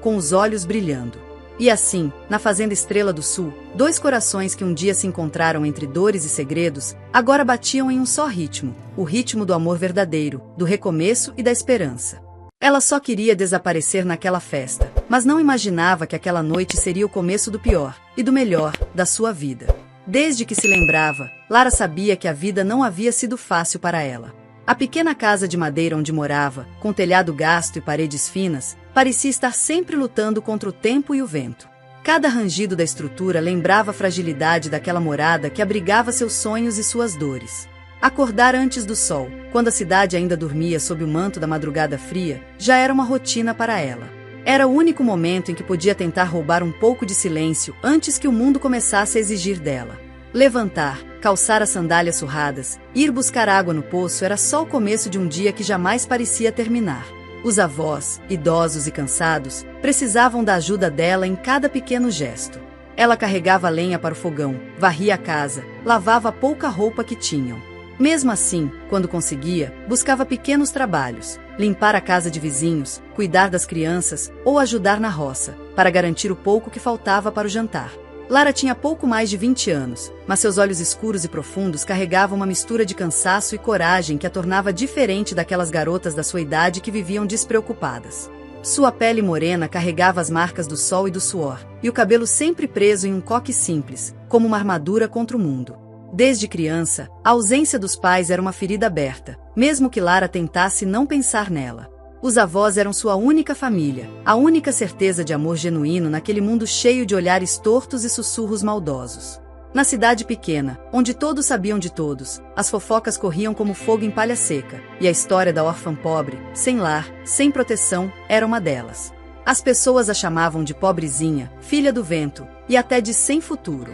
com os olhos brilhando. E assim, na fazenda Estrela do Sul, dois corações que um dia se encontraram entre dores e segredos, agora batiam em um só ritmo, o ritmo do amor verdadeiro, do recomeço e da esperança. Ela só queria desaparecer naquela festa, mas não imaginava que aquela noite seria o começo do pior, e do melhor, da sua vida. Desde que se lembrava, Lara sabia que a vida não havia sido fácil para ela. A pequena casa de madeira onde morava, com telhado gasto e paredes finas, parecia estar sempre lutando contra o tempo e o vento. Cada rangido da estrutura lembrava a fragilidade daquela morada que abrigava seus sonhos e suas dores. Acordar antes do sol, quando a cidade ainda dormia sob o manto da madrugada fria, já era uma rotina para ela. Era o único momento em que podia tentar roubar um pouco de silêncio antes que o mundo começasse a exigir dela. Levantar, calçar as sandálias surradas, ir buscar água no poço era só o começo de um dia que jamais parecia terminar. Os avós, idosos e cansados, precisavam da ajuda dela em cada pequeno gesto. Ela carregava lenha para o fogão, varria a casa, lavava a pouca roupa que tinham. Mesmo assim, quando conseguia, buscava pequenos trabalhos, limpar a casa de vizinhos, cuidar das crianças ou ajudar na roça, para garantir o pouco que faltava para o jantar. Lara tinha pouco mais de 20 anos, mas seus olhos escuros e profundos carregavam uma mistura de cansaço e coragem que a tornava diferente daquelas garotas da sua idade que viviam despreocupadas. Sua pele morena carregava as marcas do sol e do suor, e o cabelo sempre preso em um coque simples, como uma armadura contra o mundo. Desde criança, a ausência dos pais era uma ferida aberta, mesmo que Lara tentasse não pensar nela. Os avós eram sua única família, a única certeza de amor genuíno naquele mundo cheio de olhares tortos e sussurros maldosos. Na cidade pequena, onde todos sabiam de todos, as fofocas corriam como fogo em palha seca, e a história da órfã pobre, sem lar, sem proteção, era uma delas. As pessoas a chamavam de pobrezinha, filha do vento, e até de sem futuro.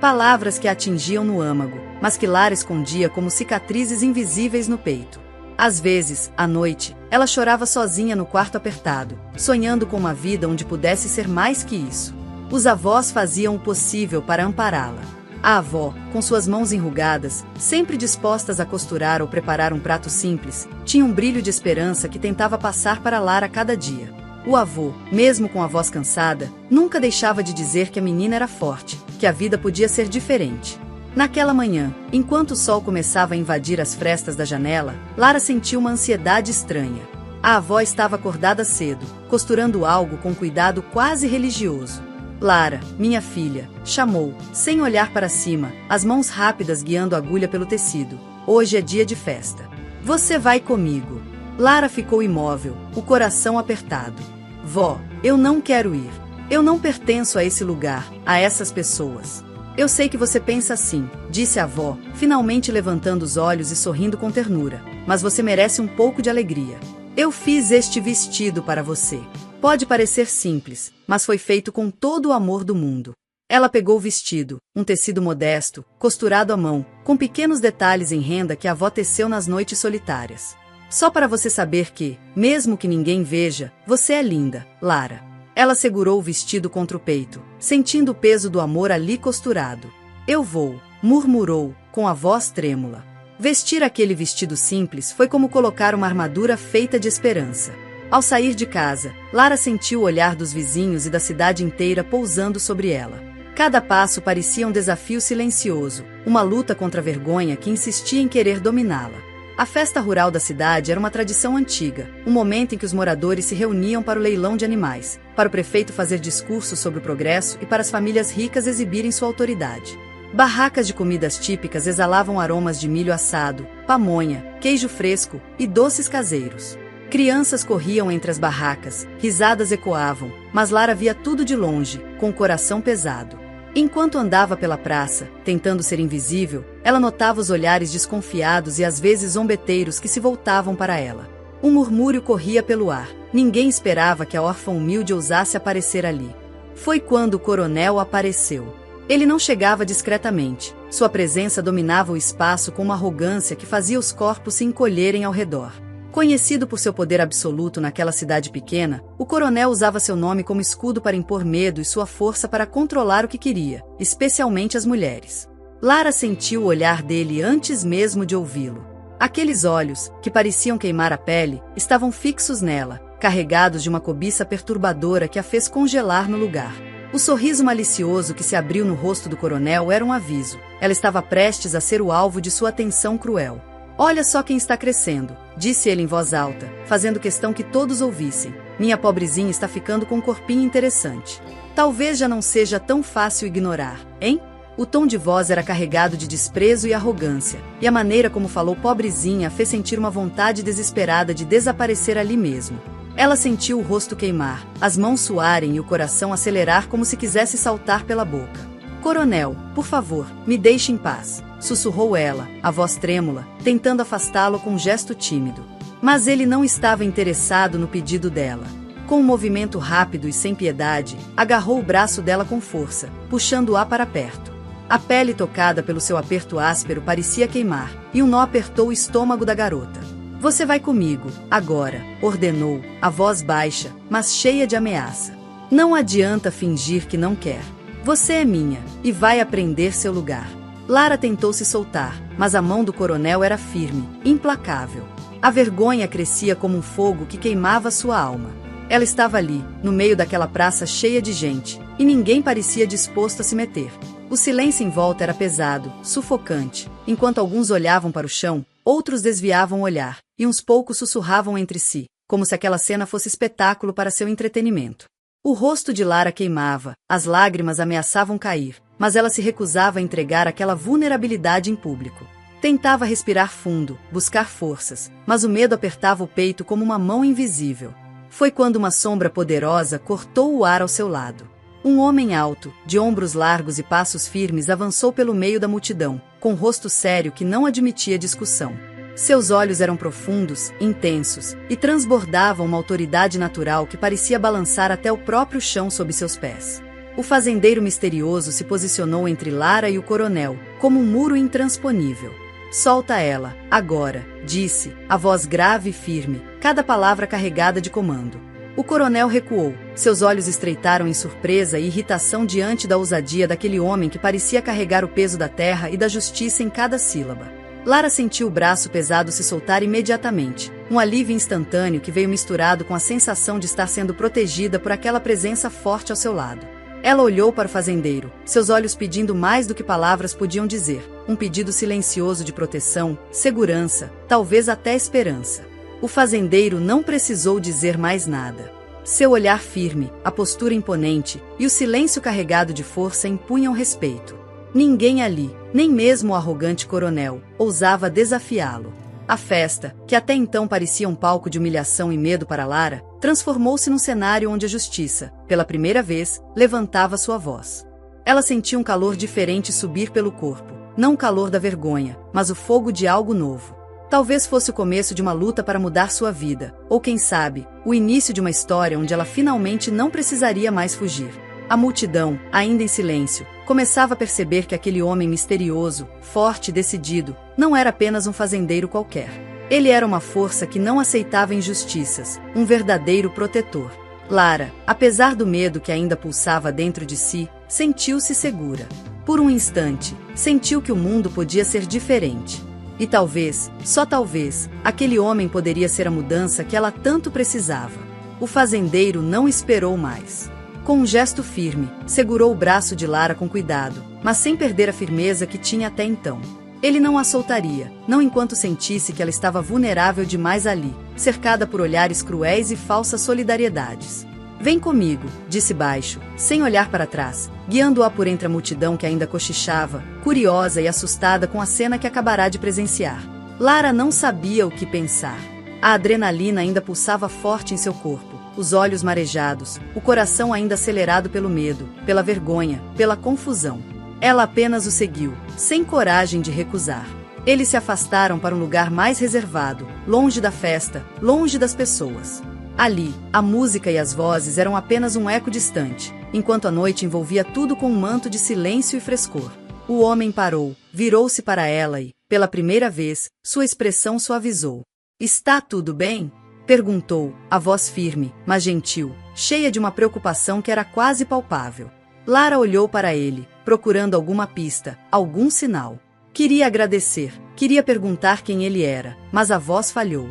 Palavras que a atingiam no âmago, mas que Lara escondia como cicatrizes invisíveis no peito. Às vezes, à noite, ela chorava sozinha no quarto apertado, sonhando com uma vida onde pudesse ser mais que isso. Os avós faziam o possível para ampará-la. A avó, com suas mãos enrugadas, sempre dispostas a costurar ou preparar um prato simples, tinha um brilho de esperança que tentava passar para Lara cada dia. O avô, mesmo com a voz cansada, nunca deixava de dizer que a menina era forte, que a vida podia ser diferente. Naquela manhã, enquanto o sol começava a invadir as frestas da janela, Lara sentiu uma ansiedade estranha. A avó estava acordada cedo, costurando algo com cuidado quase religioso. Lara, minha filha, chamou, sem olhar para cima, as mãos rápidas guiando a agulha pelo tecido. Hoje é dia de festa. Você vai comigo. Lara ficou imóvel, o coração apertado. Vó, eu não quero ir. Eu não pertenço a esse lugar, a essas pessoas. Eu sei que você pensa assim, disse a avó, finalmente levantando os olhos e sorrindo com ternura. Mas você merece um pouco de alegria. Eu fiz este vestido para você. Pode parecer simples, mas foi feito com todo o amor do mundo. Ela pegou o vestido, um tecido modesto, costurado à mão, com pequenos detalhes em renda que a avó teceu nas noites solitárias. Só para você saber que, mesmo que ninguém veja, você é linda, Lara. Ela segurou o vestido contra o peito, sentindo o peso do amor ali costurado. Eu vou, murmurou, com a voz trêmula. Vestir aquele vestido simples foi como colocar uma armadura feita de esperança. Ao sair de casa, Lara sentiu o olhar dos vizinhos e da cidade inteira pousando sobre ela. Cada passo parecia um desafio silencioso, uma luta contra a vergonha que insistia em querer dominá-la. A festa rural da cidade era uma tradição antiga, um momento em que os moradores se reuniam para o leilão de animais, para o prefeito fazer discursos sobre o progresso e para as famílias ricas exibirem sua autoridade. Barracas de comidas típicas exalavam aromas de milho assado, pamonha, queijo fresco e doces caseiros. Crianças corriam entre as barracas, risadas ecoavam, mas Lara via tudo de longe, com o coração pesado. Enquanto andava pela praça, tentando ser invisível, ela notava os olhares desconfiados e às vezes zombeteiros que se voltavam para ela. Um murmúrio corria pelo ar. Ninguém esperava que a órfã humilde ousasse aparecer ali. Foi quando o coronel apareceu. Ele não chegava discretamente. Sua presença dominava o espaço com uma arrogância que fazia os corpos se encolherem ao redor. Conhecido por seu poder absoluto naquela cidade pequena, o coronel usava seu nome como escudo para impor medo e sua força para controlar o que queria, especialmente as mulheres. Lara sentiu o olhar dele antes mesmo de ouvi-lo. Aqueles olhos, que pareciam queimar a pele, estavam fixos nela, carregados de uma cobiça perturbadora que a fez congelar no lugar. O sorriso malicioso que se abriu no rosto do coronel era um aviso. Ela estava prestes a ser o alvo de sua atenção cruel. Olha só quem está crescendo, disse ele em voz alta, fazendo questão que todos ouvissem. Minha pobrezinha está ficando com um corpinho interessante. Talvez já não seja tão fácil ignorar, hein? O tom de voz era carregado de desprezo e arrogância, e a maneira como falou pobrezinha a fez sentir uma vontade desesperada de desaparecer ali mesmo. Ela sentiu o rosto queimar, as mãos suarem e o coração acelerar como se quisesse saltar pela boca. Coronel, por favor, me deixe em paz, sussurrou ela, a voz trêmula, tentando afastá-lo com um gesto tímido. Mas ele não estava interessado no pedido dela. Com um movimento rápido e sem piedade, agarrou o braço dela com força, puxando-a para perto. A pele tocada pelo seu aperto áspero parecia queimar, e um nó apertou o estômago da garota. Você vai comigo, agora, ordenou, a voz baixa, mas cheia de ameaça. Não adianta fingir que não quer. Você é minha, e vai aprender seu lugar. Lara tentou se soltar, mas a mão do coronel era firme, implacável. A vergonha crescia como um fogo que queimava sua alma. Ela estava ali, no meio daquela praça cheia de gente, e ninguém parecia disposto a se meter. O silêncio em volta era pesado, sufocante. Enquanto alguns olhavam para o chão, outros desviavam o olhar, e uns poucos sussurravam entre si, como se aquela cena fosse espetáculo para seu entretenimento. O rosto de Lara queimava, as lágrimas ameaçavam cair, mas ela se recusava a entregar aquela vulnerabilidade em público. Tentava respirar fundo, buscar forças, mas o medo apertava o peito como uma mão invisível. Foi quando uma sombra poderosa cortou o ar ao seu lado. Um homem alto, de ombros largos e passos firmes avançou pelo meio da multidão, com um rosto sério que não admitia discussão. Seus olhos eram profundos, intensos, e transbordavam uma autoridade natural que parecia balançar até o próprio chão sob seus pés. O fazendeiro misterioso se posicionou entre Lara e o coronel, como um muro intransponível. Solta ela, agora, disse, a voz grave e firme, cada palavra carregada de comando. O coronel recuou, seus olhos estreitaram em surpresa e irritação diante da ousadia daquele homem que parecia carregar o peso da terra e da justiça em cada sílaba. Lara sentiu o braço pesado se soltar imediatamente, um alívio instantâneo que veio misturado com a sensação de estar sendo protegida por aquela presença forte ao seu lado. Ela olhou para o fazendeiro, seus olhos pedindo mais do que palavras podiam dizer, um pedido silencioso de proteção, segurança, talvez até esperança. O fazendeiro não precisou dizer mais nada. Seu olhar firme, a postura imponente e o silêncio carregado de força impunham respeito. Ninguém ali, nem mesmo o arrogante coronel, ousava desafiá-lo. A festa, que até então parecia um palco de humilhação e medo para Lara, transformou-se num cenário onde a justiça, pela primeira vez, levantava sua voz. Ela sentia um calor diferente subir pelo corpo, não o calor da vergonha, mas o fogo de algo novo. Talvez fosse o começo de uma luta para mudar sua vida, ou quem sabe, o início de uma história onde ela finalmente não precisaria mais fugir. A multidão, ainda em silêncio, começava a perceber que aquele homem misterioso, forte e decidido, não era apenas um fazendeiro qualquer. Ele era uma força que não aceitava injustiças, um verdadeiro protetor. Lara, apesar do medo que ainda pulsava dentro de si, sentiu-se segura. Por um instante, sentiu que o mundo podia ser diferente. E talvez, só talvez, aquele homem poderia ser a mudança que ela tanto precisava. O fazendeiro não esperou mais. Com um gesto firme, segurou o braço de Lara com cuidado, mas sem perder a firmeza que tinha até então. Ele não a soltaria, não enquanto sentisse que ela estava vulnerável demais ali, cercada por olhares cruéis e falsas solidariedades. Vem comigo, disse baixo, sem olhar para trás, guiando-a por entre a multidão que ainda cochichava, curiosa e assustada com a cena que acabará de presenciar. Lara não sabia o que pensar. A adrenalina ainda pulsava forte em seu corpo, os olhos marejados, o coração ainda acelerado pelo medo, pela vergonha, pela confusão. Ela apenas o seguiu, sem coragem de recusar. Eles se afastaram para um lugar mais reservado, longe da festa, longe das pessoas. Ali, a música e as vozes eram apenas um eco distante, enquanto a noite envolvia tudo com um manto de silêncio e frescor. O homem parou, virou-se para ela e, pela primeira vez, sua expressão suavizou. "Está tudo bem?" perguntou, a voz firme, mas gentil, cheia de uma preocupação que era quase palpável. Lara olhou para ele, procurando alguma pista, algum sinal. Queria agradecer, queria perguntar quem ele era, mas a voz falhou.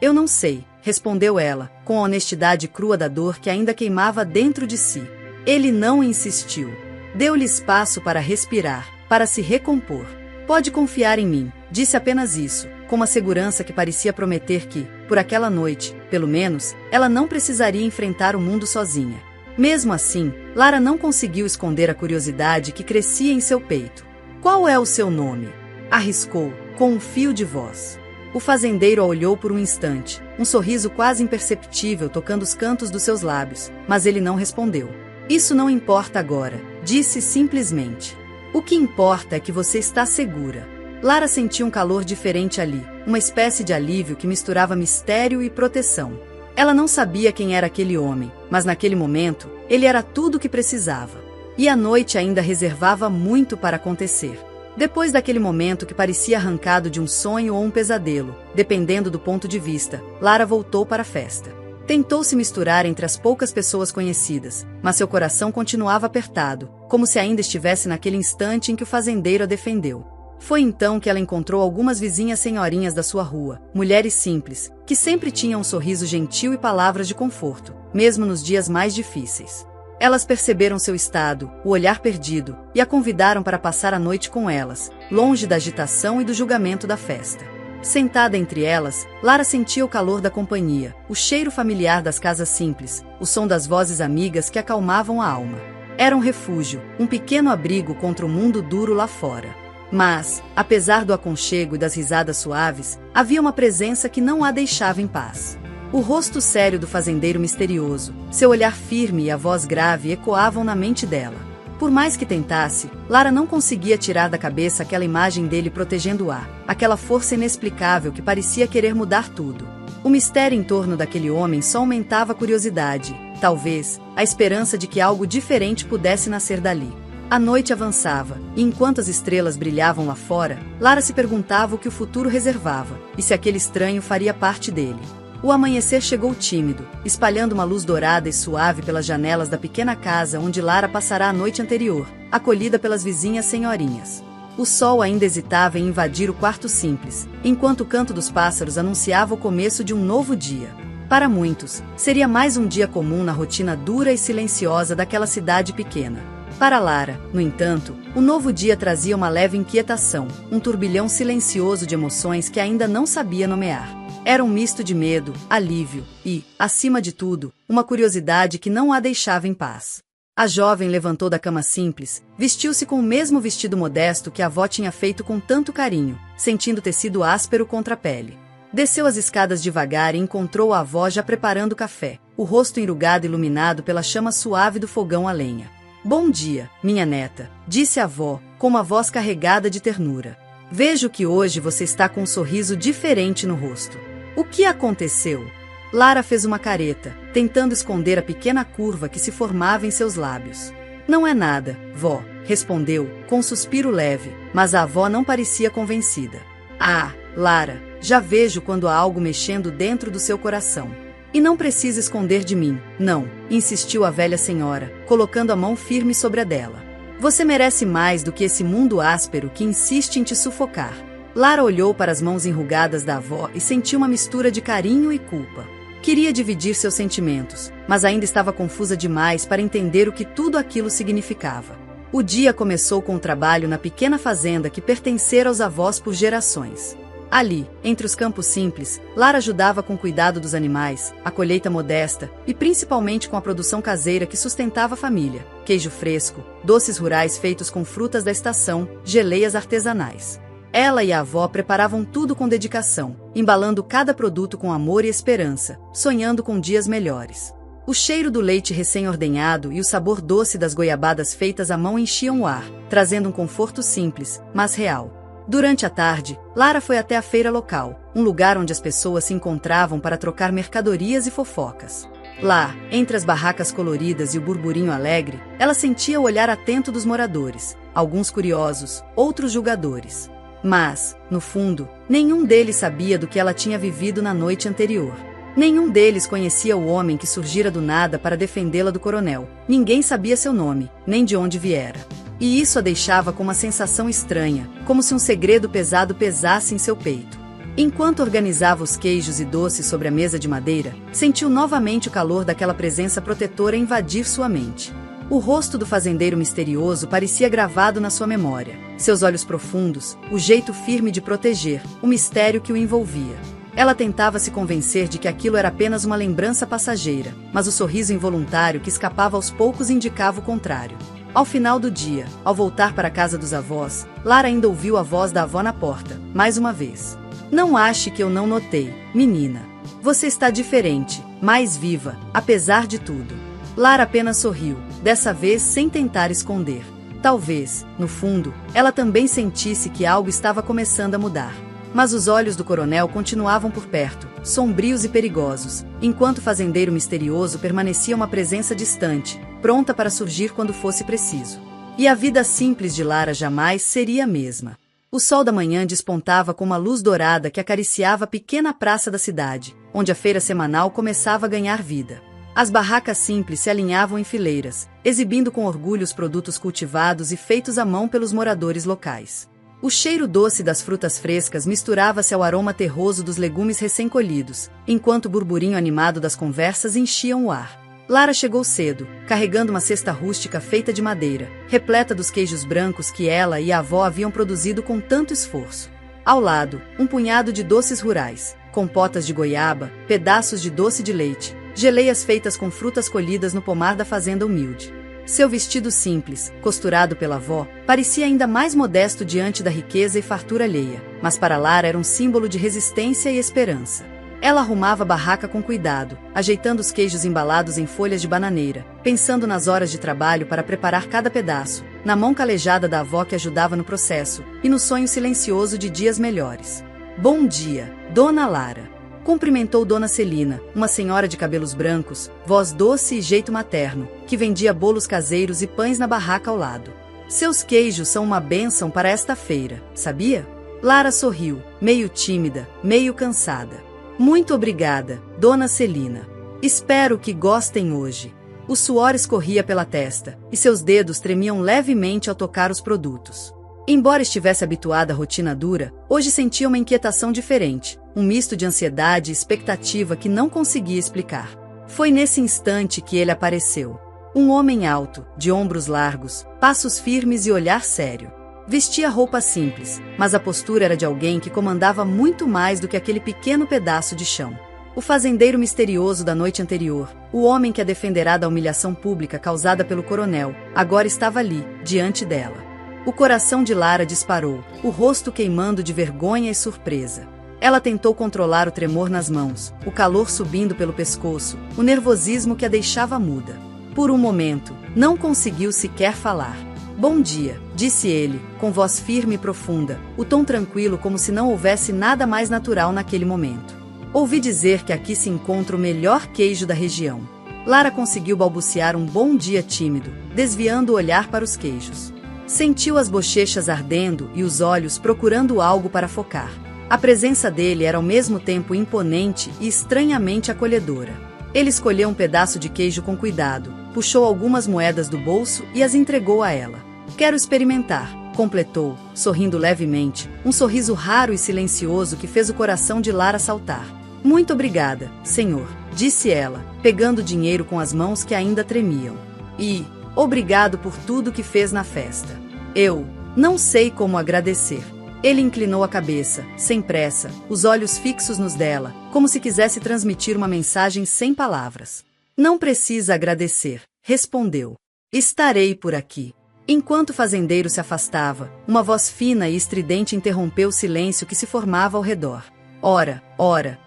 Eu não sei, respondeu ela, com a honestidade crua da dor que ainda queimava dentro de si. Ele não insistiu. Deu-lhe espaço para respirar, para se recompor. Pode confiar em mim, disse apenas isso, com uma segurança que parecia prometer que, por aquela noite, pelo menos, ela não precisaria enfrentar o mundo sozinha. Mesmo assim, Lara não conseguiu esconder a curiosidade que crescia em seu peito. Qual é o seu nome? Arriscou, com um fio de voz. O fazendeiro a olhou por um instante, um sorriso quase imperceptível tocando os cantos dos seus lábios, mas ele não respondeu. Isso não importa agora, disse simplesmente. O que importa é que você está segura. Lara sentiu um calor diferente ali, uma espécie de alívio que misturava mistério e proteção. Ela não sabia quem era aquele homem, mas naquele momento, ele era tudo o que precisava. E a noite ainda reservava muito para acontecer. Depois daquele momento que parecia arrancado de um sonho ou um pesadelo, dependendo do ponto de vista, Lara voltou para a festa. Tentou se misturar entre as poucas pessoas conhecidas, mas seu coração continuava apertado, como se ainda estivesse naquele instante em que o fazendeiro a defendeu. Foi então que ela encontrou algumas vizinhas senhorinhas da sua rua, mulheres simples, que sempre tinham um sorriso gentil e palavras de conforto, mesmo nos dias mais difíceis. Elas perceberam seu estado, o olhar perdido, e a convidaram para passar a noite com elas, longe da agitação e do julgamento da festa. Sentada entre elas, Lara sentia o calor da companhia, o cheiro familiar das casas simples, o som das vozes amigas que acalmavam a alma. Era um refúgio, um pequeno abrigo contra o mundo duro lá fora. Mas, apesar do aconchego e das risadas suaves, havia uma presença que não a deixava em paz. O rosto sério do fazendeiro misterioso, seu olhar firme e a voz grave ecoavam na mente dela. Por mais que tentasse, Lara não conseguia tirar da cabeça aquela imagem dele protegendo-a, aquela força inexplicável que parecia querer mudar tudo. O mistério em torno daquele homem só aumentava a curiosidade, talvez, a esperança de que algo diferente pudesse nascer dali. A noite avançava, e enquanto as estrelas brilhavam lá fora, Lara se perguntava o que o futuro reservava, e se aquele estranho faria parte dele. O amanhecer chegou tímido, espalhando uma luz dourada e suave pelas janelas da pequena casa onde Lara passará a noite anterior, acolhida pelas vizinhas senhorinhas. O sol ainda hesitava em invadir o quarto simples, enquanto o canto dos pássaros anunciava o começo de um novo dia. Para muitos, seria mais um dia comum na rotina dura e silenciosa daquela cidade pequena. Para Lara, no entanto, o novo dia trazia uma leve inquietação, um turbilhão silencioso de emoções que ainda não sabia nomear. Era um misto de medo, alívio e, acima de tudo, uma curiosidade que não a deixava em paz. A jovem levantou da cama simples, vestiu-se com o mesmo vestido modesto que a avó tinha feito com tanto carinho, sentindo o tecido áspero contra a pele. Desceu as escadas devagar e encontrou a avó já preparando o café, o rosto enrugado e iluminado pela chama suave do fogão a lenha. Bom dia, minha neta, disse a avó, com uma voz carregada de ternura. Vejo que hoje você está com um sorriso diferente no rosto. O que aconteceu? Lara fez uma careta, tentando esconder a pequena curva que se formava em seus lábios. Não é nada, vó, respondeu, com um suspiro leve, mas a avó não parecia convencida. Ah, Lara, já vejo quando há algo mexendo dentro do seu coração. E não precisa esconder de mim, não, insistiu a velha senhora, colocando a mão firme sobre a dela. Você merece mais do que esse mundo áspero que insiste em te sufocar. Lara olhou para as mãos enrugadas da avó e sentiu uma mistura de carinho e culpa. Queria dividir seus sentimentos, mas ainda estava confusa demais para entender o que tudo aquilo significava. O dia começou com o trabalho na pequena fazenda que pertencera aos avós por gerações. Ali, entre os campos simples, Lara ajudava com o cuidado dos animais, a colheita modesta e principalmente com a produção caseira que sustentava a família: queijo fresco, doces rurais feitos com frutas da estação, geleias artesanais. Ela e a avó preparavam tudo com dedicação, embalando cada produto com amor e esperança, sonhando com dias melhores. O cheiro do leite recém-ordenhado e o sabor doce das goiabadas feitas à mão enchiam o ar, trazendo um conforto simples, mas real. Durante a tarde, Lara foi até a feira local, um lugar onde as pessoas se encontravam para trocar mercadorias e fofocas. Lá, entre as barracas coloridas e o burburinho alegre, ela sentia o olhar atento dos moradores, alguns curiosos, outros julgadores. Mas, no fundo, nenhum deles sabia do que ela tinha vivido na noite anterior. Nenhum deles conhecia o homem que surgira do nada para defendê-la do coronel. Ninguém sabia seu nome, nem de onde viera. E isso a deixava com uma sensação estranha, como se um segredo pesado pesasse em seu peito. Enquanto organizava os queijos e doces sobre a mesa de madeira, sentiu novamente o calor daquela presença protetora invadir sua mente. O rosto do fazendeiro misterioso parecia gravado na sua memória. Seus olhos profundos, o jeito firme de proteger, o mistério que o envolvia. Ela tentava se convencer de que aquilo era apenas uma lembrança passageira, mas o sorriso involuntário que escapava aos poucos indicava o contrário. Ao final do dia, ao voltar para a casa dos avós, Lara ainda ouviu a voz da avó na porta, mais uma vez. Não ache que eu não notei, menina. Você está diferente, mais viva, apesar de tudo. Lara apenas sorriu, dessa vez sem tentar esconder. Talvez, no fundo, ela também sentisse que algo estava começando a mudar. Mas os olhos do coronel continuavam por perto, sombrios e perigosos, enquanto o fazendeiro misterioso permanecia uma presença distante, pronta para surgir quando fosse preciso. E a vida simples de Lara jamais seria a mesma. O sol da manhã despontava com uma luz dourada que acariciava a pequena praça da cidade, onde a feira semanal começava a ganhar vida. As barracas simples se alinhavam em fileiras, exibindo com orgulho os produtos cultivados e feitos à mão pelos moradores locais. O cheiro doce das frutas frescas misturava-se ao aroma terroso dos legumes recém-colhidos, enquanto o burburinho animado das conversas enchiam o ar. Lara chegou cedo, carregando uma cesta rústica feita de madeira, repleta dos queijos brancos que ela e a avó haviam produzido com tanto esforço. Ao lado, um punhado de doces rurais, compotas de goiaba, pedaços de doce de leite, geleias feitas com frutas colhidas no pomar da fazenda humilde. Seu vestido simples, costurado pela avó, parecia ainda mais modesto diante da riqueza e fartura alheia, mas para Lara era um símbolo de resistência e esperança. Ela arrumava a barraca com cuidado, ajeitando os queijos embalados em folhas de bananeira, pensando nas horas de trabalho para preparar cada pedaço, na mão calejada da avó que ajudava no processo, e no sonho silencioso de dias melhores. Bom dia, Dona Lara. Cumprimentou Dona Celina, uma senhora de cabelos brancos, voz doce e jeito materno, que vendia bolos caseiros e pães na barraca ao lado. Seus queijos são uma bênção para esta feira, sabia? Lara sorriu, meio tímida, meio cansada. Muito obrigada, Dona Celina. Espero que gostem hoje. O suor escorria pela testa, e seus dedos tremiam levemente ao tocar os produtos. Embora estivesse habituada à rotina dura, hoje sentia uma inquietação diferente, um misto de ansiedade e expectativa que não conseguia explicar. Foi nesse instante que ele apareceu. Um homem alto, de ombros largos, passos firmes e olhar sério. Vestia roupa simples, mas a postura era de alguém que comandava muito mais do que aquele pequeno pedaço de chão. O fazendeiro misterioso da noite anterior, o homem que a defenderá da humilhação pública causada pelo coronel, agora estava ali, diante dela. O coração de Lara disparou, o rosto queimando de vergonha e surpresa. Ela tentou controlar o tremor nas mãos, o calor subindo pelo pescoço, o nervosismo que a deixava muda. Por um momento, não conseguiu sequer falar. Bom dia, disse ele, com voz firme e profunda, o tom tranquilo como se não houvesse nada mais natural naquele momento. Ouvi dizer que aqui se encontra o melhor queijo da região. Lara conseguiu balbuciar um bom dia tímido, desviando o olhar para os queijos. Sentiu as bochechas ardendo e os olhos procurando algo para focar. A presença dele era ao mesmo tempo imponente e estranhamente acolhedora. Ele escolheu um pedaço de queijo com cuidado, puxou algumas moedas do bolso e as entregou a ela. Quero experimentar, completou, sorrindo levemente, um sorriso raro e silencioso que fez o coração de Lara saltar. Muito obrigada, senhor, disse ela, pegando o dinheiro com as mãos que ainda tremiam. E, obrigado por tudo que fez na festa. Eu não sei como agradecer. Ele inclinou a cabeça, sem pressa, os olhos fixos nos dela, como se quisesse transmitir uma mensagem sem palavras. Não precisa agradecer, respondeu. Estarei por aqui. Enquanto o fazendeiro se afastava, uma voz fina e estridente interrompeu o silêncio que se formava ao redor. Ora,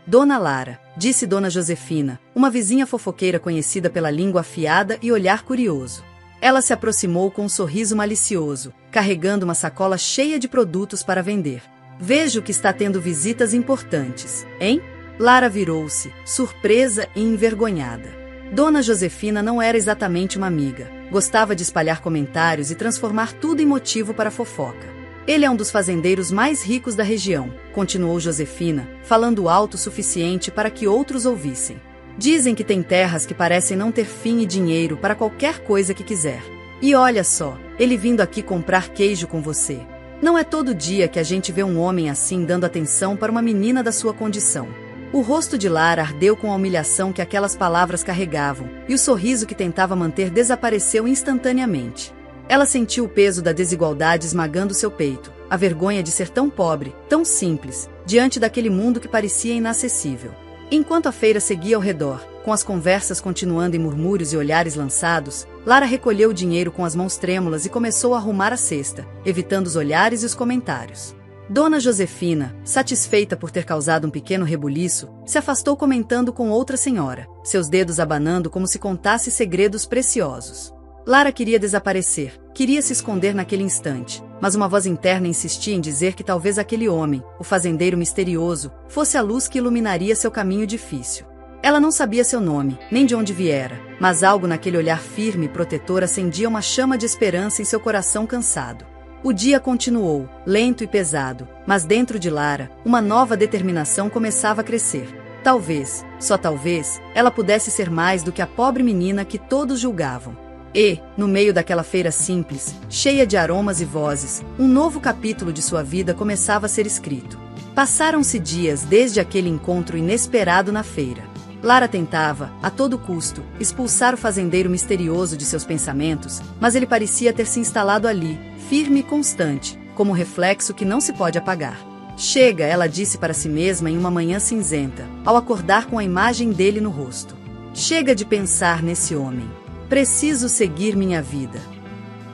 Dona Lara, disse Dona Josefina, uma vizinha fofoqueira conhecida pela língua afiada e olhar curioso. Ela se aproximou com um sorriso malicioso, carregando uma sacola cheia de produtos para vender. Vejo que está tendo visitas importantes, hein? Lara virou-se, surpresa e envergonhada. Dona Josefina não era exatamente uma amiga. Gostava de espalhar comentários e transformar tudo em motivo para fofoca. Ele é um dos fazendeiros mais ricos da região, continuou Josefina, falando alto o suficiente para que outros ouvissem. Dizem que tem terras que parecem não ter fim e dinheiro para qualquer coisa que quiser. E olha só, ele vindo aqui comprar queijo com você. Não é todo dia que a gente vê um homem assim dando atenção para uma menina da sua condição. O rosto de Lara ardeu com a humilhação que aquelas palavras carregavam, e o sorriso que tentava manter desapareceu instantaneamente. Ela sentiu o peso da desigualdade esmagando seu peito, a vergonha de ser tão pobre, tão simples, diante daquele mundo que parecia inacessível. Enquanto a feira seguia ao redor, com as conversas continuando em murmúrios e olhares lançados, Lara recolheu o dinheiro com as mãos trêmulas e começou a arrumar a cesta, evitando os olhares e os comentários. Dona Josefina, satisfeita por ter causado um pequeno rebuliço, se afastou comentando com outra senhora, seus dedos abanando como se contasse segredos preciosos. Lara queria desaparecer, queria se esconder naquele instante, mas uma voz interna insistia em dizer que talvez aquele homem, o fazendeiro misterioso, fosse a luz que iluminaria seu caminho difícil. Ela não sabia seu nome, nem de onde viera, mas algo naquele olhar firme e protetor acendia uma chama de esperança em seu coração cansado. O dia continuou, lento e pesado, mas dentro de Lara, uma nova determinação começava a crescer. Talvez, só talvez, ela pudesse ser mais do que a pobre menina que todos julgavam. E, no meio daquela feira simples, cheia de aromas e vozes, um novo capítulo de sua vida começava a ser escrito. Passaram-se dias desde aquele encontro inesperado na feira. Lara tentava, a todo custo, expulsar o fazendeiro misterioso de seus pensamentos, mas ele parecia ter se instalado ali, firme e constante, como um reflexo que não se pode apagar. Chega, ela disse para si mesma em uma manhã cinzenta, ao acordar com a imagem dele no rosto. Chega de pensar nesse homem. Preciso seguir minha vida.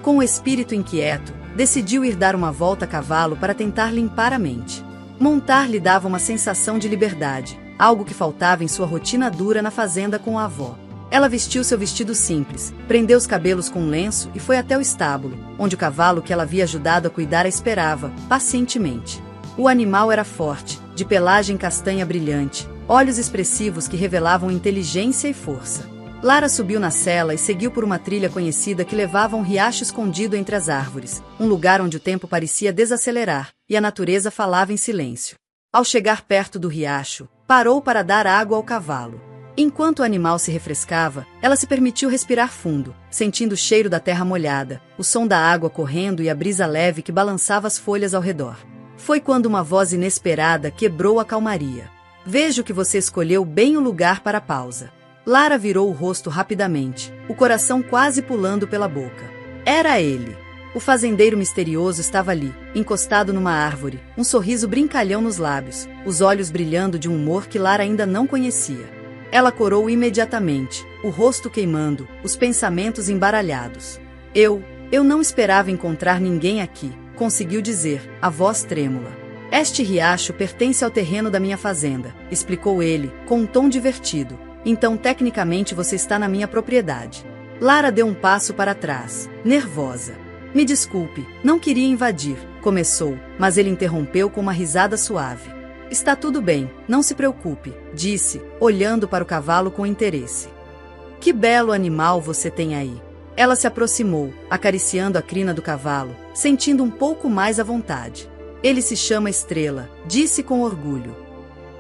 Com o espírito inquieto, decidiu ir dar uma volta a cavalo para tentar limpar a mente. Montar lhe dava uma sensação de liberdade, algo que faltava em sua rotina dura na fazenda com a avó. Ela vestiu seu vestido simples, prendeu os cabelos com um lenço e foi até o estábulo, onde o cavalo que ela havia ajudado a cuidar a esperava, pacientemente. O animal era forte, de pelagem castanha brilhante, olhos expressivos que revelavam inteligência e força. Lara subiu na sela e seguiu por uma trilha conhecida que levava a um riacho escondido entre as árvores, um lugar onde o tempo parecia desacelerar, e a natureza falava em silêncio. Ao chegar perto do riacho, parou para dar água ao cavalo. Enquanto o animal se refrescava, ela se permitiu respirar fundo, sentindo o cheiro da terra molhada, o som da água correndo e a brisa leve que balançava as folhas ao redor. Foi quando uma voz inesperada quebrou a calmaria. Vejo que você escolheu bem o lugar para a pausa. Lara virou o rosto rapidamente, o coração quase pulando pela boca. Era ele. O fazendeiro misterioso estava ali, encostado numa árvore, um sorriso brincalhão nos lábios, os olhos brilhando de um humor que Lara ainda não conhecia. Ela corou imediatamente, o rosto queimando, os pensamentos embaralhados. Eu não esperava encontrar ninguém aqui, conseguiu dizer, a voz trêmula. Este riacho pertence ao terreno da minha fazenda, explicou ele, com um tom divertido. Então, tecnicamente, você está na minha propriedade. Lara deu um passo para trás, nervosa. Me desculpe, não queria invadir, começou, mas ele interrompeu com uma risada suave. Está tudo bem, não se preocupe, disse, olhando para o cavalo com interesse. Que belo animal você tem aí. Ela se aproximou, acariciando a crina do cavalo, sentindo um pouco mais à vontade. Ele se chama Estrela, disse com orgulho.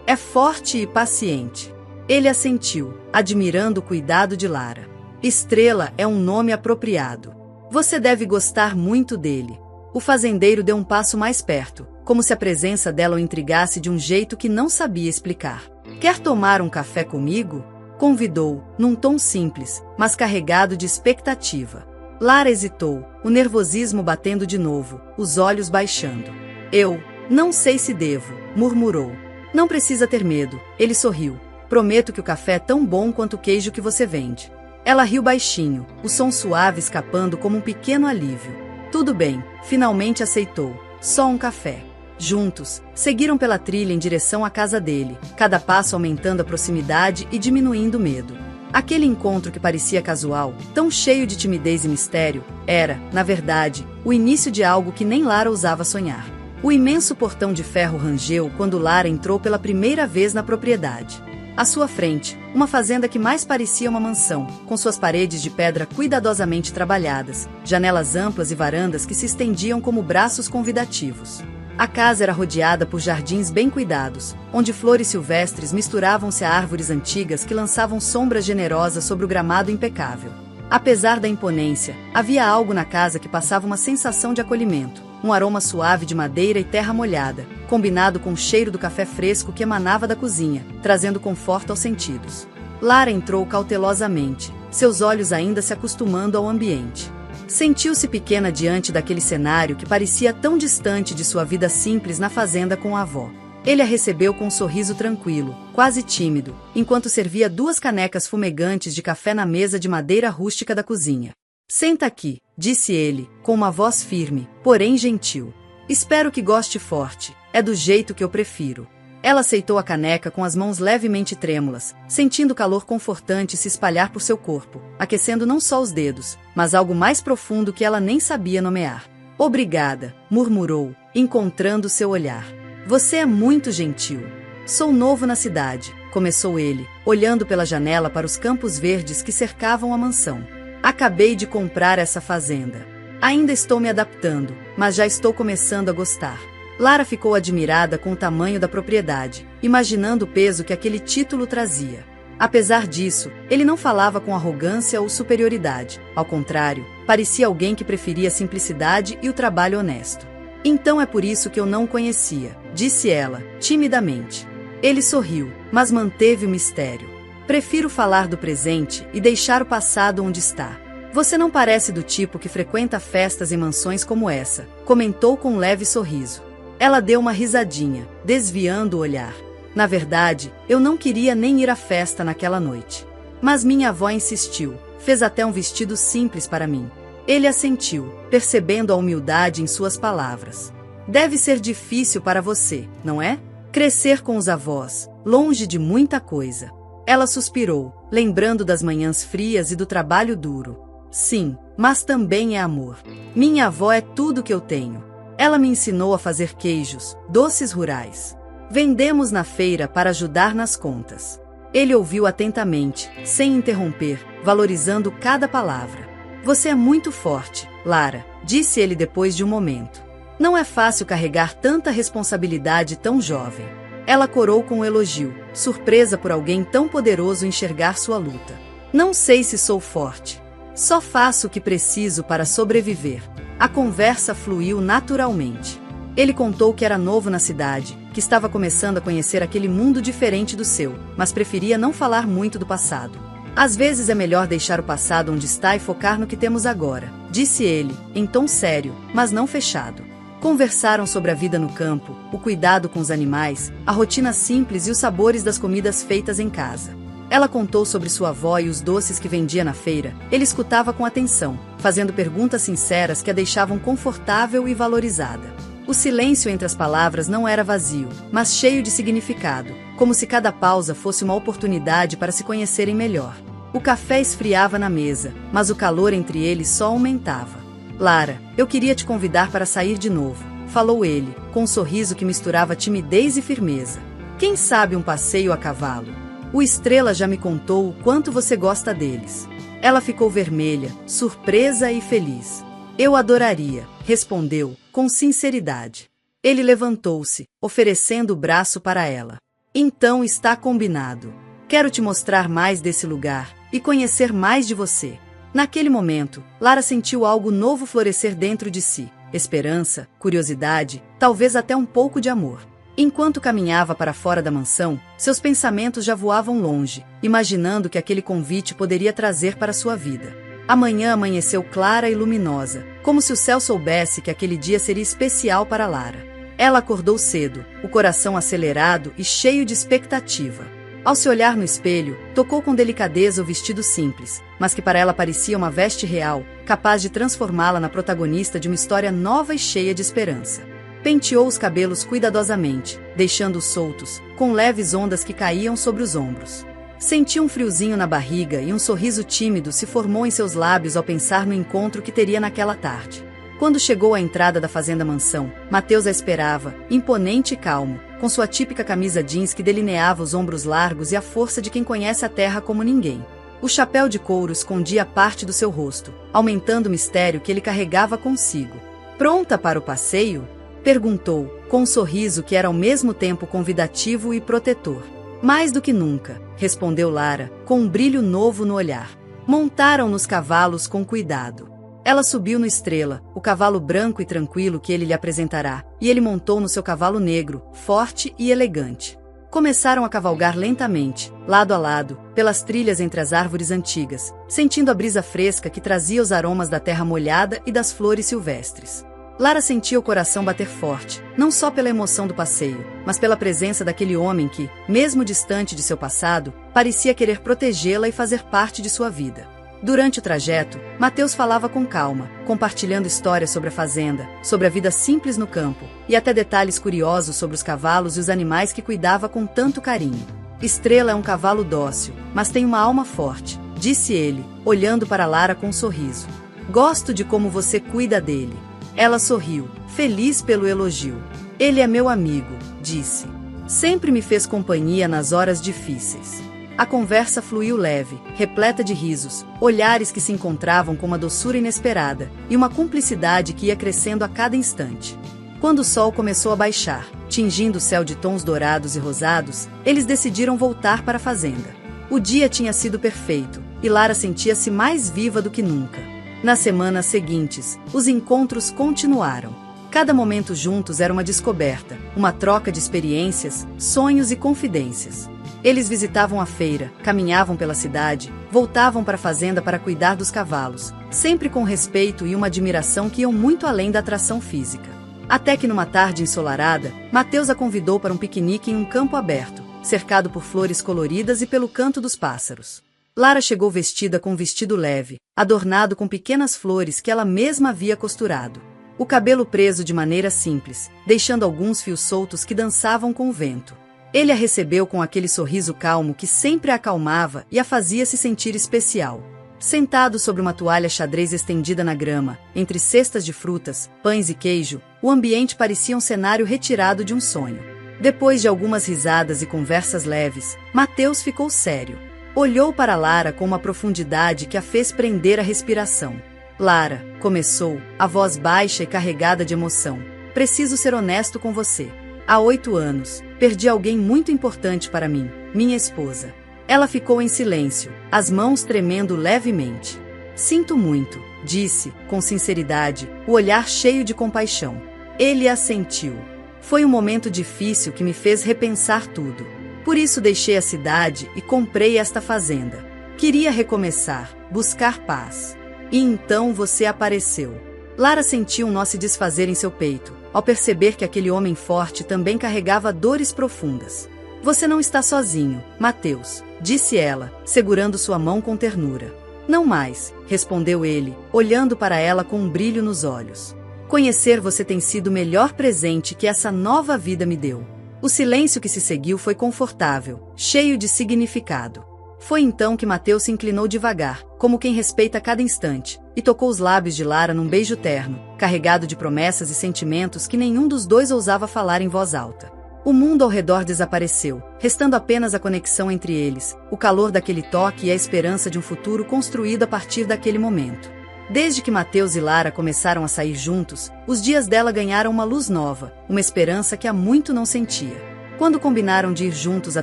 É forte e paciente. Ele assentiu, admirando o cuidado de Lara. Estrela é um nome apropriado. Você deve gostar muito dele. O fazendeiro deu um passo mais perto, como se a presença dela o intrigasse de um jeito que não sabia explicar. Quer tomar um café comigo? Convidou, num tom simples, mas carregado de expectativa. Lara hesitou, o nervosismo batendo de novo, os olhos baixando. Eu não sei se devo, murmurou. Não precisa ter medo, ele sorriu. Prometo que o café é tão bom quanto o queijo que você vende. Ela riu baixinho, o som suave escapando como um pequeno alívio. Tudo bem, finalmente aceitou. Só um café. Juntos, seguiram pela trilha em direção à casa dele, cada passo aumentando a proximidade e diminuindo o medo. Aquele encontro que parecia casual, tão cheio de timidez e mistério, era, na verdade, o início de algo que nem Lara ousava sonhar. O imenso portão de ferro rangeu quando Lara entrou pela primeira vez na propriedade. À sua frente, uma fazenda que mais parecia uma mansão, com suas paredes de pedra cuidadosamente trabalhadas, janelas amplas e varandas que se estendiam como braços convidativos. A casa era rodeada por jardins bem cuidados, onde flores silvestres misturavam-se a árvores antigas que lançavam sombras generosas sobre o gramado impecável. Apesar da imponência, havia algo na casa que passava uma sensação de acolhimento, um aroma suave de madeira e terra molhada, combinado com o cheiro do café fresco que emanava da cozinha, trazendo conforto aos sentidos. Lara entrou cautelosamente, seus olhos ainda se acostumando ao ambiente. Sentiu-se pequena diante daquele cenário que parecia tão distante de sua vida simples na fazenda com a avó. Ele a recebeu com um sorriso tranquilo, quase tímido, enquanto servia 2 canecas fumegantes de café na mesa de madeira rústica da cozinha. Senta aqui, disse ele, com uma voz firme, porém gentil. Espero que goste forte, é do jeito que eu prefiro. Ela aceitou a caneca com as mãos levemente trêmulas, sentindo o calor confortante se espalhar por seu corpo, aquecendo não só os dedos, mas algo mais profundo que ela nem sabia nomear. Obrigada, murmurou, encontrando seu olhar. Você é muito gentil. Sou novo na cidade, começou ele, olhando pela janela para os campos verdes que cercavam a mansão. Acabei de comprar essa fazenda. Ainda estou me adaptando, mas já estou começando a gostar. Lara ficou admirada com o tamanho da propriedade, imaginando o peso que aquele título trazia. Apesar disso, ele não falava com arrogância ou superioridade. Ao contrário, parecia alguém que preferia a simplicidade e o trabalho honesto. Então é por isso que eu não o conhecia, disse ela, timidamente. Ele sorriu, mas manteve o mistério. Prefiro falar do presente e deixar o passado onde está. Você não parece do tipo que frequenta festas em mansões como essa, comentou com um leve sorriso. Ela deu uma risadinha, desviando o olhar. Na verdade, eu não queria nem ir à festa naquela noite. Mas minha avó insistiu, fez até um vestido simples para mim. Ele assentiu, percebendo a humildade em suas palavras. Deve ser difícil para você, não é? Crescer com os avós, longe de muita coisa. Ela suspirou, lembrando das manhãs frias e do trabalho duro. Sim, mas também é amor. Minha avó é tudo que eu tenho. Ela me ensinou a fazer queijos, doces rurais. Vendemos na feira para ajudar nas contas. Ele ouviu atentamente, sem interromper, valorizando cada palavra. Você é muito forte, Lara, disse ele depois de um momento. Não é fácil carregar tanta responsabilidade tão jovem. Ela corou com um elogio, surpresa por alguém tão poderoso enxergar sua luta. Não sei se sou forte. Só faço o que preciso para sobreviver. A conversa fluiu naturalmente. Ele contou que era novo na cidade, que estava começando a conhecer aquele mundo diferente do seu, mas preferia não falar muito do passado. Às vezes é melhor deixar o passado onde está e focar no que temos agora, disse ele, em tom sério, mas não fechado. Conversaram sobre a vida no campo, o cuidado com os animais, a rotina simples e os sabores das comidas feitas em casa. Ela contou sobre sua avó e os doces que vendia na feira. Ele escutava com atenção, fazendo perguntas sinceras que a deixavam confortável e valorizada. O silêncio entre as palavras não era vazio, mas cheio de significado, como se cada pausa fosse uma oportunidade para se conhecerem melhor. O café esfriava na mesa, mas o calor entre eles só aumentava. Lara, eu queria te convidar para sair de novo, falou ele, com um sorriso que misturava timidez e firmeza. Quem sabe um passeio a cavalo? O Estrela já me contou o quanto você gosta deles. Ela ficou vermelha, surpresa e feliz. Eu adoraria, respondeu, com sinceridade. Ele levantou-se, oferecendo o braço para ela. Então está combinado. Quero te mostrar mais desse lugar e conhecer mais de você. Naquele momento, Lara sentiu algo novo florescer dentro de si. Esperança, curiosidade, talvez até um pouco de amor. Enquanto caminhava para fora da mansão, seus pensamentos já voavam longe, imaginando que aquele convite poderia trazer para sua vida. A manhã amanheceu clara e luminosa, como se o céu soubesse que aquele dia seria especial para Lara. Ela acordou cedo, o coração acelerado e cheio de expectativa. Ao se olhar no espelho, tocou com delicadeza o vestido simples, mas que para ela parecia uma veste real, capaz de transformá-la na protagonista de uma história nova e cheia de esperança. Penteou os cabelos cuidadosamente, deixando-os soltos, com leves ondas que caíam sobre os ombros. Sentiu um friozinho na barriga e um sorriso tímido se formou em seus lábios ao pensar no encontro que teria naquela tarde. Quando chegou à entrada da fazenda-mansão, Mateus a esperava, imponente e calmo, com sua típica camisa jeans que delineava os ombros largos e a força de quem conhece a terra como ninguém. O chapéu de couro escondia parte do seu rosto, aumentando o mistério que ele carregava consigo. Pronta para o passeio? Perguntou, com um sorriso que era ao mesmo tempo convidativo e protetor. Mais do que nunca, respondeu Lara, com um brilho novo no olhar. Montaram nos cavalos com cuidado. Ela subiu no Estrela, o cavalo branco e tranquilo que ele lhe apresentará, e ele montou no seu cavalo negro, forte e elegante. Começaram a cavalgar lentamente, lado a lado, pelas trilhas entre as árvores antigas, sentindo a brisa fresca que trazia os aromas da terra molhada e das flores silvestres. Lara sentia o coração bater forte, não só pela emoção do passeio, mas pela presença daquele homem que, mesmo distante de seu passado, parecia querer protegê-la e fazer parte de sua vida. Durante o trajeto, Mateus falava com calma, compartilhando histórias sobre a fazenda, sobre a vida simples no campo, e até detalhes curiosos sobre os cavalos e os animais que cuidava com tanto carinho. Estrela é um cavalo dócil, mas tem uma alma forte, disse ele, olhando para Lara com um sorriso. Gosto de como você cuida dele. Ela sorriu, feliz pelo elogio. Ele é meu amigo, disse. Sempre me fez companhia nas horas difíceis. A conversa fluiu leve, repleta de risos, olhares que se encontravam com uma doçura inesperada, e uma cumplicidade que ia crescendo a cada instante. Quando o sol começou a baixar, tingindo o céu de tons dourados e rosados, eles decidiram voltar para a fazenda. O dia tinha sido perfeito, e Lara sentia-se mais viva do que nunca. Nas semanas seguintes, os encontros continuaram. Cada momento juntos era uma descoberta, uma troca de experiências, sonhos e confidências. Eles visitavam a feira, caminhavam pela cidade, voltavam para a fazenda para cuidar dos cavalos, sempre com respeito e uma admiração que iam muito além da atração física. Até que numa tarde ensolarada, Mateus a convidou para um piquenique em um campo aberto, cercado por flores coloridas e pelo canto dos pássaros. Lara chegou vestida com um vestido leve, adornado com pequenas flores que ela mesma havia costurado. O cabelo preso de maneira simples, deixando alguns fios soltos que dançavam com o vento. Ele a recebeu com aquele sorriso calmo que sempre a acalmava e a fazia se sentir especial. Sentado sobre uma toalha xadrez estendida na grama, entre cestas de frutas, pães e queijo, o ambiente parecia um cenário retirado de um sonho. Depois de algumas risadas e conversas leves, Mateus ficou sério. Olhou para Lara com uma profundidade que a fez prender a respiração. Lara, começou, a voz baixa e carregada de emoção. Preciso ser honesto com você. Há 8 anos, perdi alguém muito importante para mim, minha esposa. Ela ficou em silêncio, as mãos tremendo levemente. Sinto muito, disse, com sinceridade, o olhar cheio de compaixão. Ele assentiu. Foi um momento difícil que me fez repensar tudo. Por isso deixei a cidade e comprei esta fazenda. Queria recomeçar, buscar paz. E então você apareceu. Lara sentiu um nó se desfazer em seu peito, ao perceber que aquele homem forte também carregava dores profundas. Você não está sozinho, Mateus, disse ela, segurando sua mão com ternura. Não mais, respondeu ele, olhando para ela com um brilho nos olhos. Conhecer você tem sido o melhor presente que essa nova vida me deu. O silêncio que se seguiu foi confortável, cheio de significado. Foi então que Mateus se inclinou devagar, como quem respeita cada instante, e tocou os lábios de Lara num beijo terno, carregado de promessas e sentimentos que nenhum dos dois ousava falar em voz alta. O mundo ao redor desapareceu, restando apenas a conexão entre eles, o calor daquele toque e a esperança de um futuro construído a partir daquele momento. Desde que Mateus e Lara começaram a sair juntos, os dias dela ganharam uma luz nova, uma esperança que há muito não sentia. Quando combinaram de ir juntos à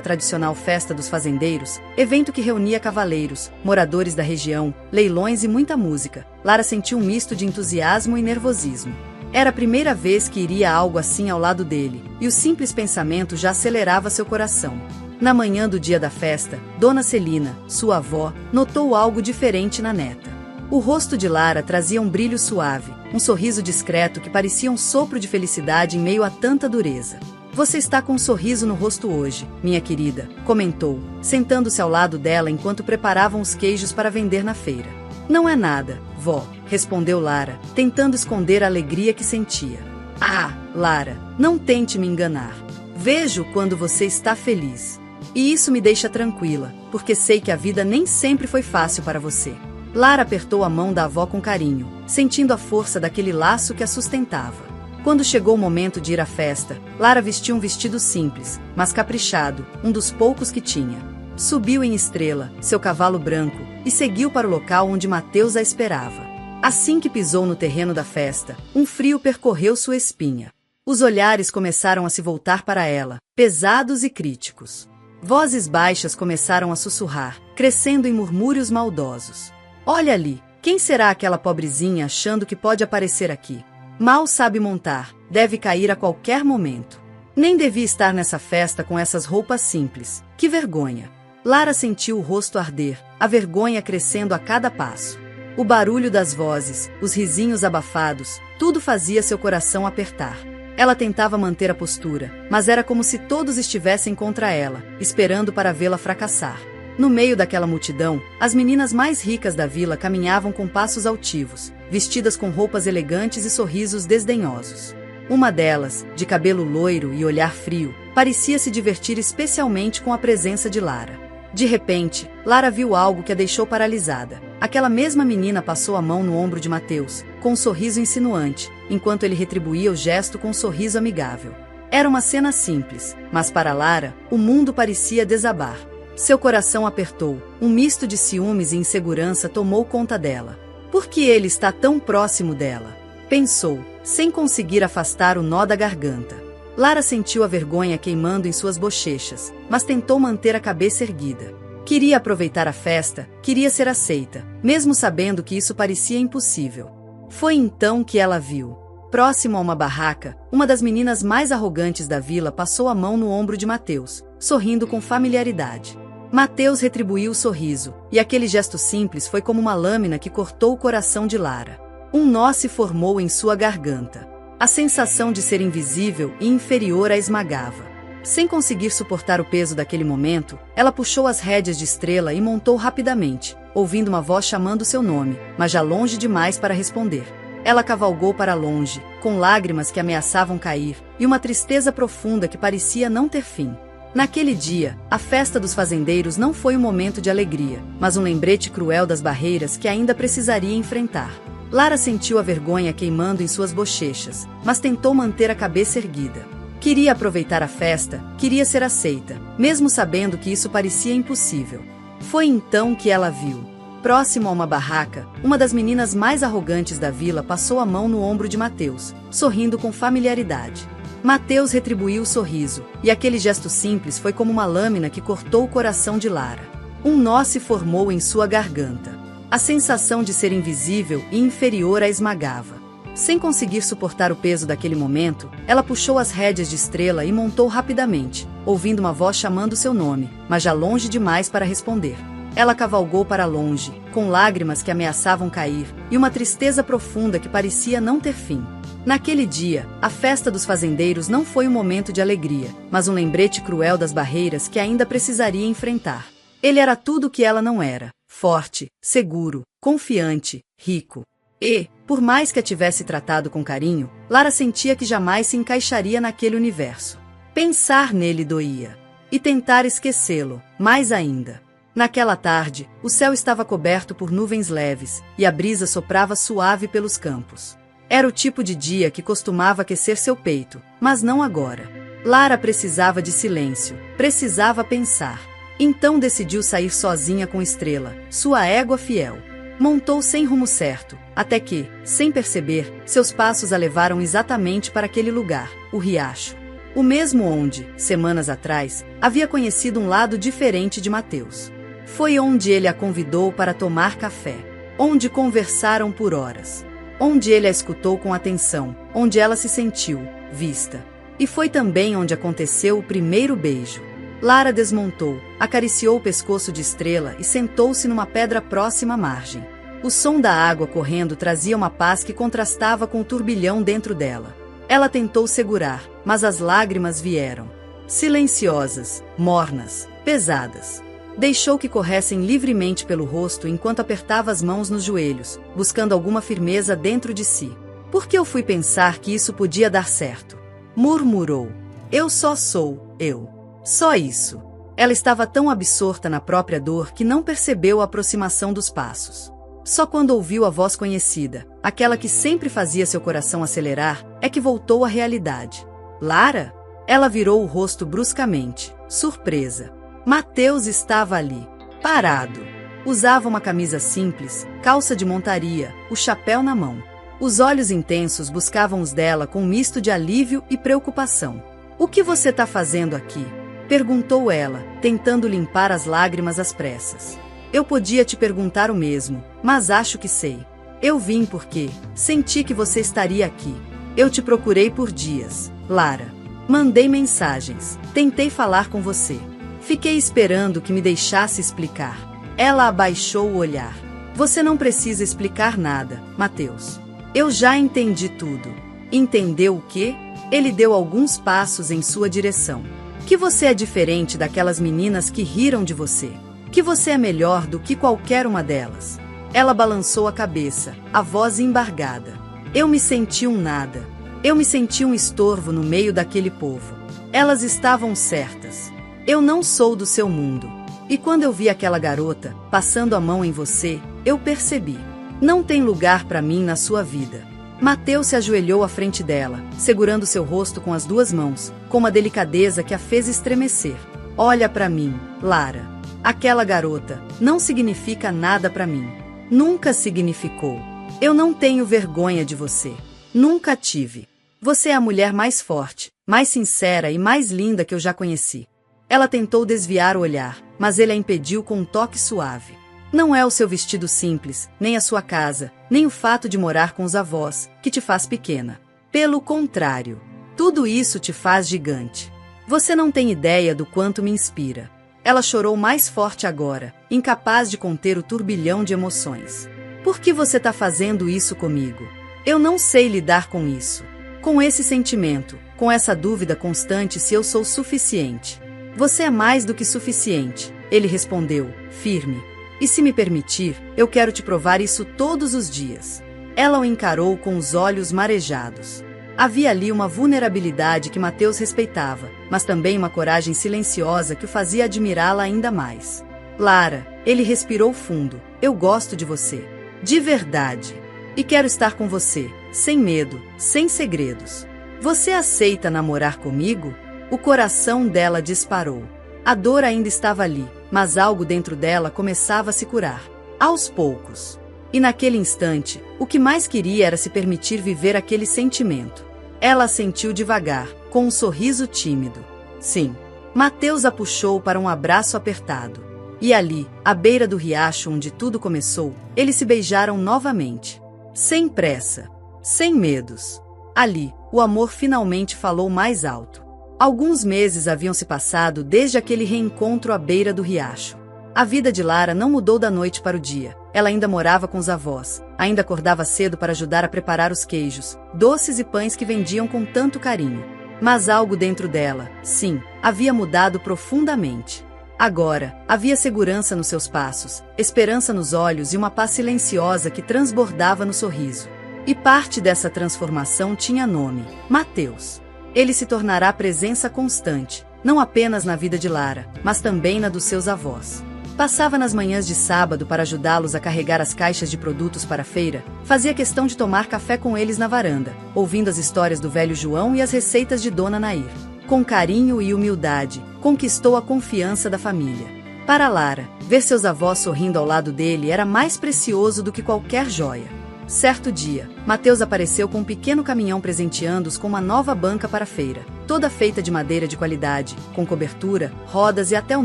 tradicional festa dos fazendeiros, evento que reunia cavaleiros, moradores da região, leilões e muita música, Lara sentiu um misto de entusiasmo e nervosismo. Era a primeira vez que iria a algo assim ao lado dele, e o simples pensamento já acelerava seu coração. Na manhã do dia da festa, Dona Celina, sua avó, notou algo diferente na neta. O rosto de Lara trazia um brilho suave, um sorriso discreto que parecia um sopro de felicidade em meio a tanta dureza. Você está com um sorriso no rosto hoje, minha querida, comentou, sentando-se ao lado dela enquanto preparavam os queijos para vender na feira. Não é nada, vó, respondeu Lara, tentando esconder a alegria que sentia. Ah, Lara, não tente me enganar. Vejo quando você está feliz. E isso me deixa tranquila, porque sei que a vida nem sempre foi fácil para você. Lara apertou a mão da avó com carinho, sentindo a força daquele laço que a sustentava. Quando chegou o momento de ir à festa, Lara vestiu um vestido simples, mas caprichado, um dos poucos que tinha. Subiu em Estrela, seu cavalo branco, e seguiu para o local onde Mateus a esperava. Assim que pisou no terreno da festa, um frio percorreu sua espinha. Os olhares começaram a se voltar para ela, pesados e críticos. Vozes baixas começaram a sussurrar, crescendo em murmúrios maldosos. Olha ali, quem será aquela pobrezinha achando que pode aparecer aqui? Mal sabe montar, deve cair a qualquer momento. Nem devia estar nessa festa com essas roupas simples. Que vergonha! Lara sentiu o rosto arder, a vergonha crescendo a cada passo. O barulho das vozes, os risinhos abafados, tudo fazia seu coração apertar. Ela tentava manter a postura, mas era como se todos estivessem contra ela, esperando para vê-la fracassar. No meio daquela multidão, as meninas mais ricas da vila caminhavam com passos altivos, vestidas com roupas elegantes e sorrisos desdenhosos. Uma delas, de cabelo loiro e olhar frio, parecia se divertir especialmente com a presença de Lara. De repente, Lara viu algo que a deixou paralisada. Aquela mesma menina passou a mão no ombro de Mateus, com um sorriso insinuante, enquanto ele retribuía o gesto com um sorriso amigável. Era uma cena simples, mas para Lara, o mundo parecia desabar. Seu coração apertou, um misto de ciúmes e insegurança tomou conta dela. Por que ele está tão próximo dela? Pensou, sem conseguir afastar o nó da garganta. Lara sentiu a vergonha queimando em suas bochechas, mas tentou manter a cabeça erguida. Queria aproveitar a festa, queria ser aceita, mesmo sabendo que isso parecia impossível. Foi então que ela viu. Próximo a uma barraca, uma das meninas mais arrogantes da vila passou a mão no ombro de Mateus, sorrindo com familiaridade. Mateus retribuiu o sorriso, e aquele gesto simples foi como uma lâmina que cortou o coração de Lara. Um nó se formou em sua garganta. A sensação de ser invisível e inferior a esmagava. Sem conseguir suportar o peso daquele momento, ela puxou as rédeas de Estrela e montou rapidamente, ouvindo uma voz chamando seu nome, mas já longe demais para responder. Ela cavalgou para longe, com lágrimas que ameaçavam cair, e uma tristeza profunda que parecia não ter fim. Naquele dia, a festa dos fazendeiros não foi um momento de alegria, mas um lembrete cruel das barreiras que ainda precisaria enfrentar. Lara sentiu a vergonha queimando em suas bochechas, mas tentou manter a cabeça erguida. Queria aproveitar a festa, queria ser aceita, mesmo sabendo que isso parecia impossível. Foi então que ela viu. Próximo a uma barraca, uma das meninas mais arrogantes da vila passou a mão no ombro de Mateus, sorrindo com familiaridade. Mateus retribuiu o sorriso, e aquele gesto simples foi como uma lâmina que cortou o coração de Lara. Um nó se formou em sua garganta. A sensação de ser invisível e inferior a esmagava. Sem conseguir suportar o peso daquele momento, ela puxou as rédeas de Estrela e montou rapidamente, ouvindo uma voz chamando seu nome, mas já longe demais para responder. Ela cavalgou para longe, com lágrimas que ameaçavam cair, e uma tristeza profunda que parecia não ter fim. Naquele dia, a festa dos fazendeiros não foi um momento de alegria, mas um lembrete cruel das barreiras que ainda precisaria enfrentar. Ele era tudo o que ela não era. Forte, seguro, confiante, rico. E, por mais que a tivesse tratado com carinho, Lara sentia que jamais se encaixaria naquele universo. Pensar nele doía. E tentar esquecê-lo, mais ainda. Naquela tarde, o céu estava coberto por nuvens leves, e a brisa soprava suave pelos campos. Era o tipo de dia que costumava aquecer seu peito, mas não agora. Lara precisava de silêncio, precisava pensar. Então decidiu sair sozinha com Estrela, sua égua fiel. Montou sem rumo certo, até que, sem perceber, seus passos a levaram exatamente para aquele lugar, o riacho. O mesmo onde, semanas atrás, havia conhecido um lado diferente de Mateus. Foi onde ele a convidou para tomar café, onde conversaram por horas, onde ele a escutou com atenção, onde ela se sentiu vista. E foi também onde aconteceu o primeiro beijo. Lara desmontou, acariciou o pescoço de Estrela e sentou-se numa pedra próxima à margem. O som da água correndo trazia uma paz que contrastava com o turbilhão dentro dela. Ela tentou segurar, mas as lágrimas vieram. Silenciosas, mornas, pesadas. Deixou que corressem livremente pelo rosto enquanto apertava as mãos nos joelhos, buscando alguma firmeza dentro de si. Por que eu fui pensar que isso podia dar certo? Murmurou. Eu só sou eu. Só isso. Ela estava tão absorta na própria dor que não percebeu a aproximação dos passos. Só quando ouviu a voz conhecida, aquela que sempre fazia seu coração acelerar, é que voltou à realidade. Lara? Ela virou o rosto bruscamente, surpresa. Mateus estava ali, parado. Usava uma camisa simples, calça de montaria, o chapéu na mão. Os olhos intensos buscavam os dela com um misto de alívio e preocupação. O que você está fazendo aqui? Perguntou ela, tentando limpar as lágrimas às pressas. Eu podia te perguntar o mesmo, mas acho que sei. Eu vim porque senti que você estaria aqui. Eu te procurei por dias, Lara. Mandei mensagens, tentei falar com você. Fiquei esperando que me deixasse explicar. Ela abaixou o olhar. Você não precisa explicar nada, Mateus. Eu já entendi tudo. Entendeu o quê? Ele deu alguns passos em sua direção. Que você é diferente daquelas meninas que riram de você. Que você é melhor do que qualquer uma delas. Ela balançou a cabeça, a voz embargada. Eu me senti um nada. Eu me senti um estorvo no meio daquele povo. Elas estavam certas. Eu não sou do seu mundo. E quando eu vi aquela garota passando a mão em você, eu percebi. Não tem lugar para mim na sua vida. Mateus se ajoelhou à frente dela, segurando seu rosto com as duas mãos, com uma delicadeza que a fez estremecer. Olha para mim, Lara. Aquela garota não significa nada para mim. Nunca significou. Eu não tenho vergonha de você. Nunca tive. Você é a mulher mais forte, mais sincera e mais linda que eu já conheci. Ela tentou desviar o olhar, mas ele a impediu com um toque suave. Não é o seu vestido simples, nem a sua casa, nem o fato de morar com os avós, que te faz pequena. Pelo contrário, tudo isso te faz gigante. Você não tem ideia do quanto me inspira. Ela chorou mais forte agora, incapaz de conter o turbilhão de emoções. Por que você está fazendo isso comigo? Eu não sei lidar com isso. Com esse sentimento, com essa dúvida constante se eu sou suficiente. Você é mais do que suficiente, ele respondeu, firme. E se me permitir, eu quero te provar isso todos os dias. Ela o encarou com os olhos marejados. Havia ali uma vulnerabilidade que Mateus respeitava, mas também uma coragem silenciosa que o fazia admirá-la ainda mais. Lara, ele respirou fundo, eu gosto de você. De verdade. E quero estar com você, sem medo, sem segredos. Você aceita namorar comigo? O coração dela disparou. A dor ainda estava ali, mas algo dentro dela começava a se curar. Aos poucos. E naquele instante, o que mais queria era se permitir viver aquele sentimento. Ela assentiu devagar, com um sorriso tímido. Sim. Mateus a puxou para um abraço apertado. E ali, à beira do riacho onde tudo começou, eles se beijaram novamente. Sem pressa. Sem medos. Ali, o amor finalmente falou mais alto. Alguns meses haviam se passado desde aquele reencontro à beira do riacho. A vida de Lara não mudou da noite para o dia. Ela ainda morava com os avós, ainda acordava cedo para ajudar a preparar os queijos, doces e pães que vendiam com tanto carinho. Mas algo dentro dela, sim, havia mudado profundamente. Agora, havia segurança nos seus passos, esperança nos olhos e uma paz silenciosa que transbordava no sorriso. E parte dessa transformação tinha nome: Mateus. Ele se tornará presença constante, não apenas na vida de Lara, mas também na dos seus avós. Passava nas manhãs de sábado para ajudá-los a carregar as caixas de produtos para a feira, fazia questão de tomar café com eles na varanda, ouvindo as histórias do velho João e as receitas de Dona Nair. Com carinho e humildade, conquistou a confiança da família. Para Lara, ver seus avós sorrindo ao lado dele era mais precioso do que qualquer joia. Certo dia, Mateus apareceu com um pequeno caminhão presenteando-os com uma nova banca para a feira, toda feita de madeira de qualidade, com cobertura, rodas e até o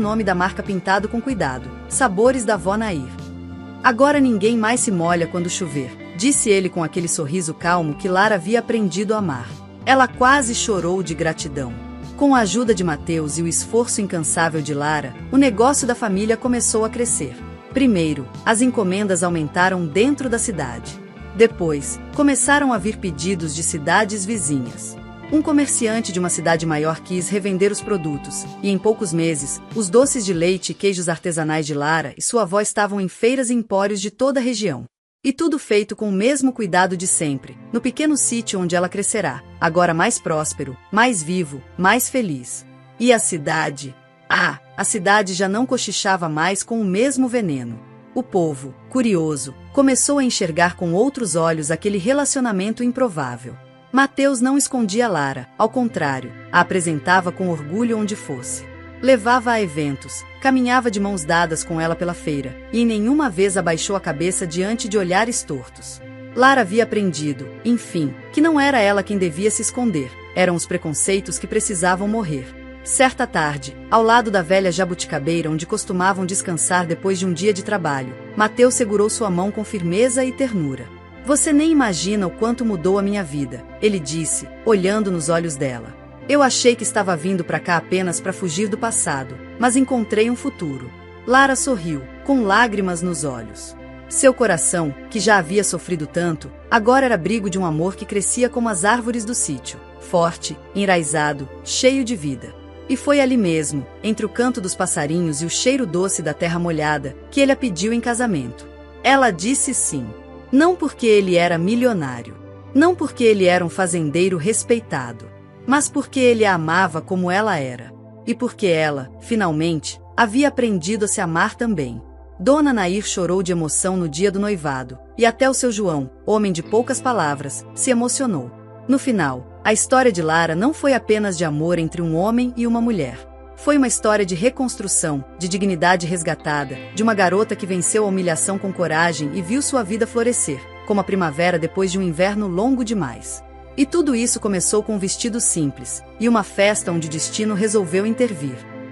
nome da marca pintado com cuidado: Sabores da Vó Nair. Agora ninguém mais se molha quando chover, disse ele com aquele sorriso calmo que Lara havia aprendido a amar. Ela quase chorou de gratidão. Com a ajuda de Mateus e o esforço incansável de Lara, o negócio da família começou a crescer. Primeiro, as encomendas aumentaram dentro da cidade. Depois, começaram a vir pedidos de cidades vizinhas. Um comerciante de uma cidade maior quis revender os produtos, e em poucos meses, os doces de leite e queijos artesanais de Lara e sua avó estavam em feiras e empórios de toda a região. E tudo feito com o mesmo cuidado de sempre, no pequeno sítio onde ela crescerá, agora mais próspero, mais vivo, mais feliz. E a cidade? Ah, a cidade já não cochichava mais com o mesmo veneno. O povo, curioso, começou a enxergar com outros olhos aquele relacionamento improvável. Mateus não escondia Lara, ao contrário, a apresentava com orgulho onde fosse. Levava a eventos, caminhava de mãos dadas com ela pela feira, e nenhuma vez abaixou a cabeça diante de olhares tortos. Lara havia aprendido, enfim, que não era ela quem devia se esconder, eram os preconceitos que precisavam morrer. Certa tarde, ao lado da velha jabuticabeira onde costumavam descansar depois de um dia de trabalho, Mateus segurou sua mão com firmeza e ternura. Você nem imagina o quanto mudou a minha vida, ele disse, olhando nos olhos dela. Eu achei que estava vindo para cá apenas para fugir do passado, mas encontrei um futuro. Lara sorriu, com lágrimas nos olhos. Seu coração, que já havia sofrido tanto, agora era abrigo de um amor que crescia como as árvores do sítio, forte, enraizado, cheio de vida. E foi ali mesmo, entre o canto dos passarinhos e o cheiro doce da terra molhada, que ele a pediu em casamento. Ela disse sim. Não porque ele era milionário. Não porque ele era um fazendeiro respeitado. Mas porque ele a amava como ela era. E porque ela, finalmente, havia aprendido a se amar também. Dona Nair chorou de emoção no dia do noivado, e até o seu João, homem de poucas palavras, se emocionou. No final, a história de Lara não foi apenas de amor entre um homem e uma mulher. Foi uma história de reconstrução, de dignidade resgatada, de uma garota que venceu a humilhação com coragem e viu sua vida florescer, como a primavera depois de um inverno longo demais. E tudo isso começou com um vestido simples, e uma festa onde o destino resolveu intervir.